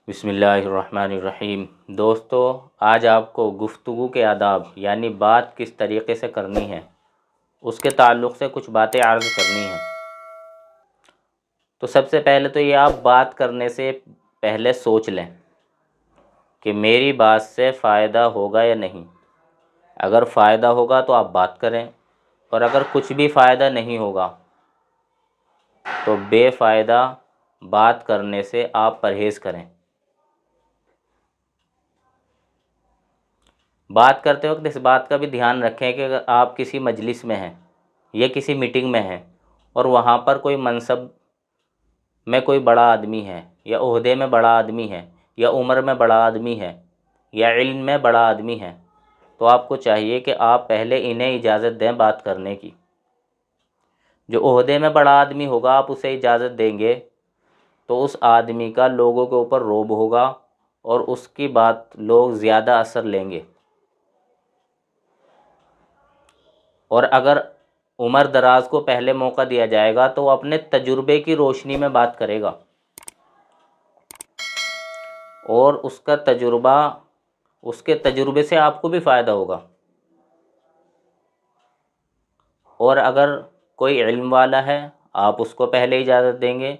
بسم اللہ الرحمن الرحیم۔ دوستو، آج آپ کو گفتگو کے آداب یعنی بات کس طریقے سے کرنی ہے اس کے تعلق سے کچھ باتیں عرض کرنی ہیں۔ تو سب سے پہلے تو یہ آپ بات کرنے سے پہلے سوچ لیں کہ میری بات سے فائدہ ہوگا یا نہیں۔ اگر فائدہ ہوگا تو آپ بات کریں، اور اگر کچھ بھی فائدہ نہیں ہوگا تو بے فائدہ بات کرنے سے آپ پرہیز کریں۔ بات کرتے وقت اس بات کا بھی دھیان رکھیں کہ اگر آپ کسی مجلس میں ہیں یا کسی میٹنگ میں ہیں اور وہاں پر کوئی منصب میں کوئی بڑا آدمی ہے یا عہدے میں بڑا آدمی ہے یا عمر میں بڑا آدمی ہے یا علم میں بڑا آدمی ہے، تو آپ کو چاہیے کہ آپ پہلے انہیں اجازت دیں بات کرنے کی۔ جو عہدے میں بڑا آدمی ہوگا آپ اسے اجازت دیں گے تو اس آدمی کا لوگوں کے اوپر رعب ہوگا اور اس کی بات لوگ زیادہ اثر لیں گے۔ اور اگر عمر دراز کو پہلے موقع دیا جائے گا تو وہ اپنے تجربے کی روشنی میں بات کرے گا، اور اس کے تجربے سے آپ کو بھی فائدہ ہوگا۔ اور اگر کوئی علم والا ہے آپ اس کو پہلے اجازت دیں گے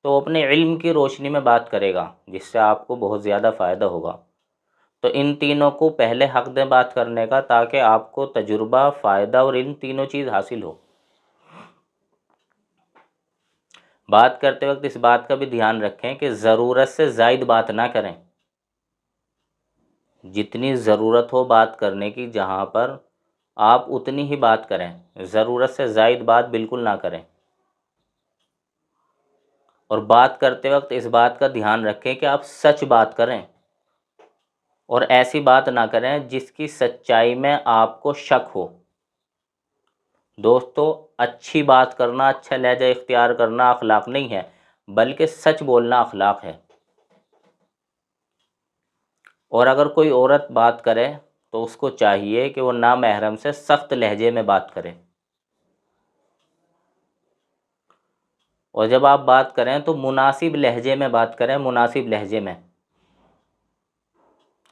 تو وہ اپنے علم کی روشنی میں بات کرے گا، جس سے آپ کو بہت زیادہ فائدہ ہوگا۔ تو ان تینوں کو پہلے حق دیں بات کرنے کا، تاکہ آپ کو تجربہ، فائدہ اور علم تینوں چیز حاصل ہو۔ بات کرتے وقت اس بات کا بھی دھیان رکھیں کہ ضرورت سے زائد بات نہ کریں۔ جتنی ضرورت ہو بات کرنے کی جہاں پر، آپ اتنی ہی بات کریں، ضرورت سے زائد بات بالکل نہ کریں۔ اور بات کرتے وقت اس بات کا دھیان رکھیں کہ آپ سچ بات کریں، اور ایسی بات نہ کریں جس کی سچائی میں آپ کو شک ہو۔ دوستو، اچھی بات کرنا، اچھا لہجہ اختیار کرنا اخلاق نہیں ہے، بلکہ سچ بولنا اخلاق ہے۔ اور اگر کوئی عورت بات کرے تو اس کو چاہیے کہ وہ نامحرم سے سخت لہجے میں بات کرے، اور جب آپ بات کریں تو مناسب لہجے میں بات کریں، مناسب لہجے میں،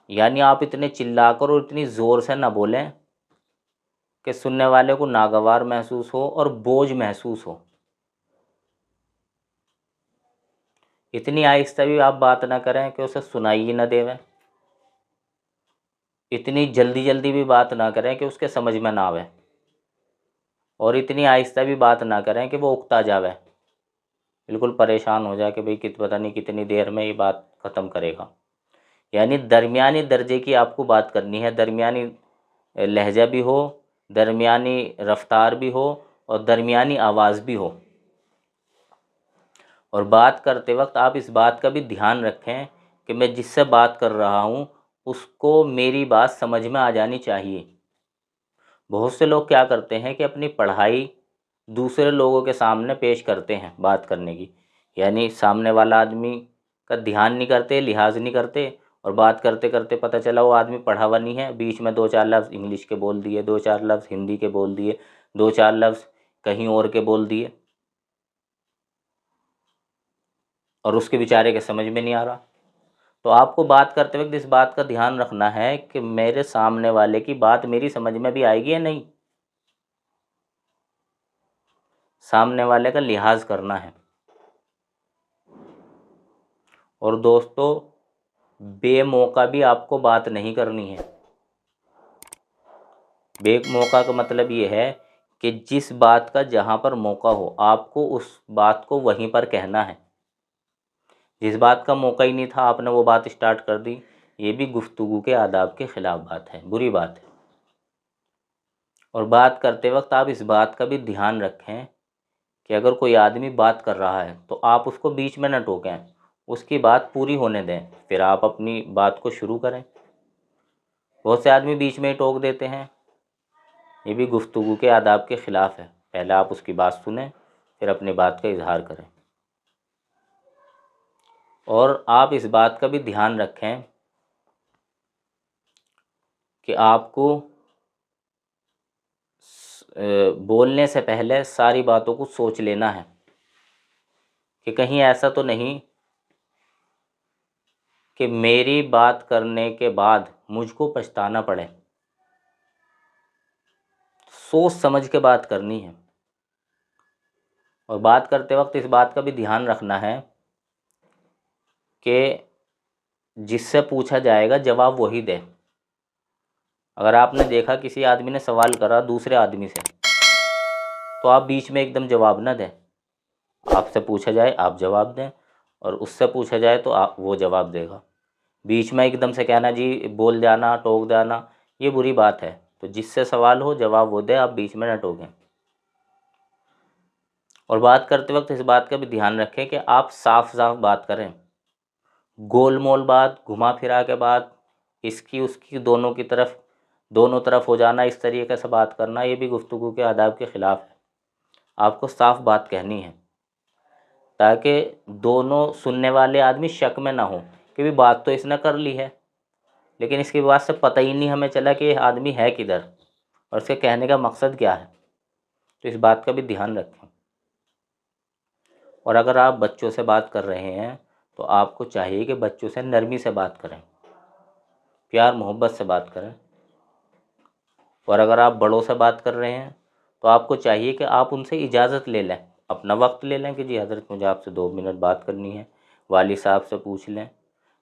یعنی آپ اتنے چلا کر اور اتنی زور سے نہ بولیں کہ سننے والے کو ناگوار محسوس ہو اور بوجھ محسوس ہو۔ اتنی آہستہ بھی آپ بات نہ کریں کہ اسے سنائی ہی نہ دیویں۔ اتنی جلدی جلدی بھی بات نہ کریں کہ اس کے سمجھ میں نہ آوے، اور اتنی آہستہ بھی بات نہ کریں کہ وہ اکتا جاوے، بالکل پریشان ہو جائے کہ بھئی پتہ نہیں کتنی دیر میں یہ بات ختم کرے گا۔ یعنی درمیانی درجے کی آپ کو بات کرنی ہے، درمیانی لہجہ بھی ہو، درمیانی رفتار بھی ہو، اور درمیانی آواز بھی ہو۔ اور بات کرتے وقت آپ اس بات کا بھی دھیان رکھیں کہ میں جس سے بات کر رہا ہوں اس کو میری بات سمجھ میں آ جانی چاہیے۔ بہت سے لوگ کیا کرتے ہیں کہ اپنی پڑھائی دوسرے لوگوں کے سامنے پیش کرتے ہیں بات کرنے کی، یعنی سامنے والا آدمی کا دھیان نہیں کرتے، لحاظ نہیں کرتے، اور بات کرتے کرتے پتہ چلا وہ آدمی پڑھا ہوا نہیں ہے، بیچ میں دو چار لفظ انگلش کے بول دیے، دو چار لفظ ہندی کے بول دیے، دو چار لفظ کہیں اور کے بول دیے، اور اس کے بیچارے کے سمجھ میں نہیں آ رہا۔ تو آپ کو بات کرتے وقت اس بات کا دھیان رکھنا ہے کہ میرے سامنے والے کی بات میری سمجھ میں بھی آئے گی یا نہیں، سامنے والے کا لحاظ کرنا ہے۔ اور دوستو، بے موقع بھی آپ کو بات نہیں کرنی ہے۔ بے موقع کا مطلب یہ ہے کہ جس بات کا جہاں پر موقع ہو آپ کو اس بات کو وہیں پر کہنا ہے۔ جس بات کا موقع ہی نہیں تھا آپ نے وہ بات اسٹارٹ کر دی، یہ بھی گفتگو کے آداب کے خلاف بات ہے، بری بات ہے۔ اور بات کرتے وقت آپ اس بات کا بھی دھیان رکھیں کہ اگر کوئی آدمی بات کر رہا ہے تو آپ اس کو بیچ میں نہ ٹوکیں، اس کی بات پوری ہونے دیں، پھر آپ اپنی بات کو شروع کریں۔ بہت سے آدمی بیچ میں ہی ٹوک دیتے ہیں، یہ بھی گفتگو کے آداب کے خلاف ہے۔ پہلے آپ اس کی بات سنیں، پھر اپنی بات کا اظہار کریں۔ اور آپ اس بات کا بھی دھیان رکھیں کہ آپ کو بولنے سے پہلے ساری باتوں کو سوچ لینا ہے کہ کہیں ایسا تو نہیں کہ میری بات کرنے کے بعد مجھ کو پچھتانا پڑے۔ سوچ سمجھ کے بات کرنی ہے، اور بات کرتے وقت اس بات کا بھی دھیان رکھنا ہے کہ جس سے پوچھا جائے گا جواب وہی دے۔ اگر آپ نے دیکھا کسی آدمی نے سوال کرا دوسرے آدمی سے، تو آپ بیچ میں ایک دم جواب نہ دیں، آپ سے پوچھا جائے آپ جواب دیں، اور اس سے پوچھا جائے تو وہ جواب دے گا۔ بیچ میں ایک دم سے کہنا جی بول جانا، ٹوک جانا، یہ بری بات ہے۔ تو جس سے سوال ہو جواب وہ دے، آپ بیچ میں نہ ٹوکیں۔ اور بات کرتے وقت اس بات کا بھی دھیان رکھیں کہ آپ صاف صاف بات کریں، گول مول بات، گھما پھرا کے بات، اس کی دونوں طرف ہو جانا، اس طریقے سے بات کرنا، یہ بھی گفتگو کے آداب کے خلاف ہے۔ آپ کو صاف بات کہنی ہے تاکہ دونوں سننے والے آدمی شک میں نہ ہوں کہ بھی بات تو اس نے کر لی ہے، لیکن اس کی بات سے پتہ ہی نہیں ہمیں چلا کہ یہ آدمی ہے کدھر اور اس کے کہنے کا مقصد کیا ہے۔ تو اس بات کا بھی دھیان رکھیں۔ اور اگر آپ بچوں سے بات کر رہے ہیں تو آپ کو چاہیے کہ بچوں سے نرمی سے بات کریں، پیار محبت سے بات کریں۔ اور اگر آپ بڑوں سے بات کر رہے ہیں تو آپ کو چاہیے کہ آپ ان سے اجازت لے لیں، اپنا وقت لے لیں کہ جی حضرت مجھے آپ سے 2 منٹ بات کرنی ہے۔ والد صاحب سے پوچھ لیں،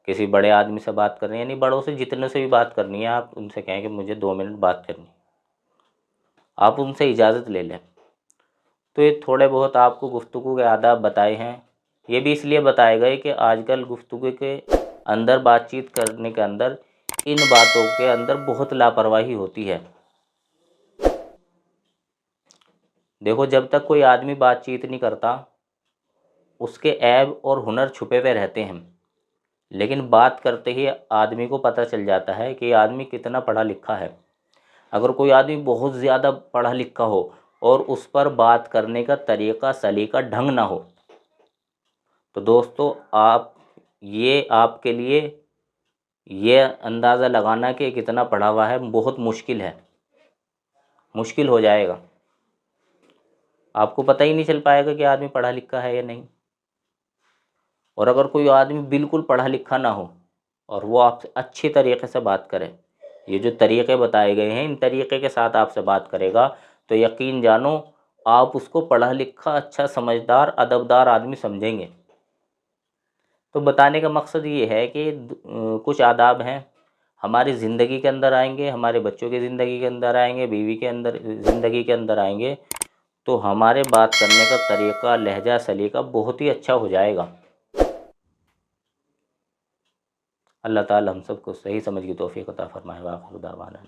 کسی بڑے آدمی سے بات کر رہے ہیں، یعنی بڑوں سے جتنے سے بھی بات کرنی ہے آپ ان سے کہیں کہ مجھے 2 منٹ بات کرنی ہے، آپ ان سے اجازت لے لیں۔ تو یہ تھوڑے بہت آپ کو گفتگو کے آداب بتائے ہیں۔ یہ بھی اس لیے بتائے گئے کہ آج کل گفتگو کے اندر، بات چیت کرنے کے اندر، ان باتوں کے اندر بہت لاپرواہی ہوتی ہے۔ دیکھو جب تک کوئی آدمی بات چیت نہیں کرتا اس کے عیب اور ہنر چھپے ہوئے رہتے ہیں، لیکن بات کرتے ہی آدمی کو پتہ چل جاتا ہے کہ یہ آدمی کتنا پڑھا لکھا ہے۔ اگر کوئی آدمی بہت زیادہ پڑھا لکھا ہو اور اس پر بات کرنے کا طریقہ سلیقہ ڈھنگ نہ ہو تو دوستو آپ کے لیے یہ اندازہ لگانا کہ کتنا پڑھا ہوا ہے بہت مشکل ہے، مشکل ہو جائے گا۔ آپ کو پتہ ہی نہیں چل پائے گا کہ آدمی پڑھا لکھا ہے یا نہیں۔ اور اگر کوئی آدمی بالکل پڑھا لکھا نہ ہو اور وہ آپ سے اچھی طریقے سے بات کرے، یہ جو طریقے بتائے گئے ہیں ان طریقے کے ساتھ آپ سے بات کرے گا تو یقین جانو آپ اس کو پڑھا لکھا، اچھا، سمجھدار، ادبدار آدمی سمجھیں گے۔ تو بتانے کا مقصد یہ ہے کہ کچھ آداب ہیں ہماری زندگی کے اندر آئیں گے، ہمارے بچوں کی زندگی کے اندر آئیں گے، بیوی کے اندر زندگی کے اندر آئیں گے، تو ہمارے بات کرنے کا طریقہ، لہجہ، سلیقہ بہت ہی اچھا ہو جائے گا۔ اللہ تعالی ہم سب کو صحیح سمجھ کی توفیق عطا فرمائے۔ وآخر دعوانا